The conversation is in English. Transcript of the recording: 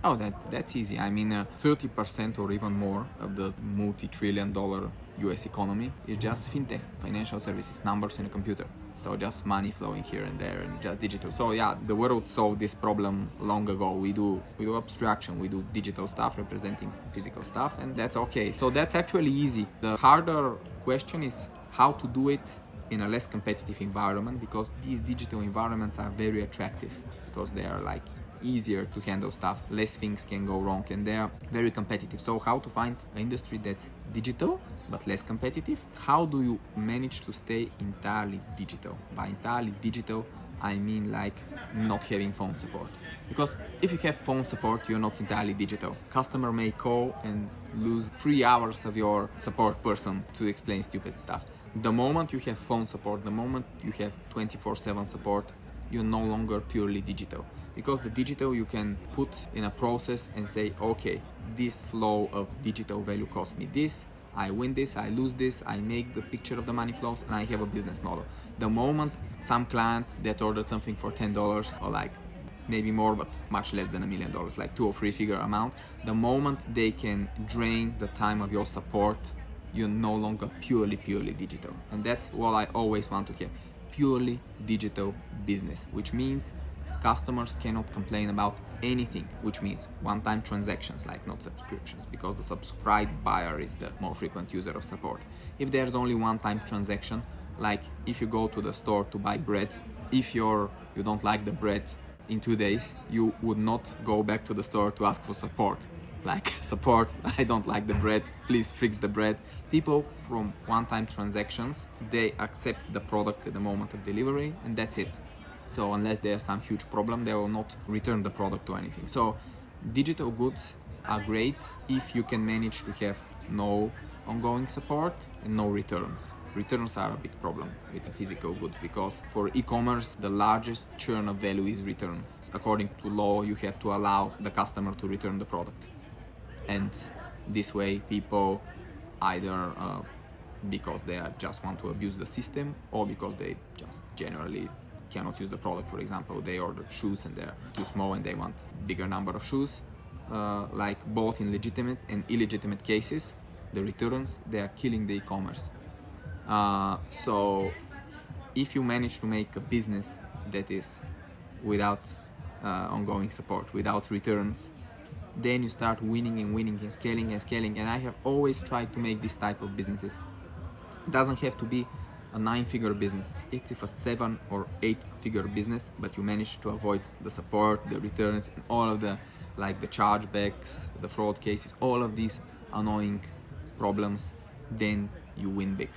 Oh, that's easy. I mean, 30% or even more of the multi-trillion-dollar US economy is just fintech, financial services, numbers in a computer. So just money flowing here and there and just digital. So yeah, the world solved this problem long ago. We do abstraction, we do digital stuff representing physical stuff, and that's okay. So that's actually easy. The harder question is how to do it in a less competitive environment, because these digital environments are very attractive because they are like easier to handle stuff, less things can go wrong, and they are very competitive. So how to find an industry that's digital but less competitive? How do you manage to stay entirely digital? By entirely digital, I mean like not having phone support. Because if you have phone support, you're not entirely digital. Customer may call and lose 3 hours of your support person to explain stupid stuff. The moment you have phone support, the moment you have 24/7 support, you're no longer purely digital. Because the digital you can put in a process and say, okay, this flow of digital value cost me this, I win this, I lose this, I make the picture of the money flows, and I have a business model. The moment some client that ordered something for $10 or like maybe more, but much less than $1 million, like 2 or 3 figure amount, the moment they can drain the time of your support, you're no longer purely digital. And that's what I always want to have. Purely digital business, which means customers cannot complain about anything, which means one-time transactions, like not subscriptions, because the subscribed buyer is the more frequent user of support. If there's only one-time transaction, like if you go to the store to buy bread, if you don't like the bread in 2 days, you would not go back to the store to ask for support. Like, support, I don't like the bread, please fix the bread. People from one-time transactions, they accept the product at the moment of delivery, and that's it. So unless there's some huge problem, they will not return the product or anything. So digital goods are great if you can manage to have no ongoing support and no returns. Returns are a big problem with the physical goods, because for e-commerce, the largest churn of value is returns. According to law, you have to allow the customer to return the product. And this way, people either because they just want to abuse the system, or because they just generally cannot use the product. For example, they ordered shoes and they're too small and they want bigger number of shoes. Like both in legitimate and illegitimate cases, the returns, they are killing the e-commerce. So if you manage to make a business that is without ongoing support, without returns, then you start winning and scaling. And I have always tried to make this type of businesses. It doesn't have to be a 9-figure business. It's if a 7 or 8-figure business, but you manage to avoid the support, the returns, and all of the chargebacks, the fraud cases, all of these annoying problems, then you win big.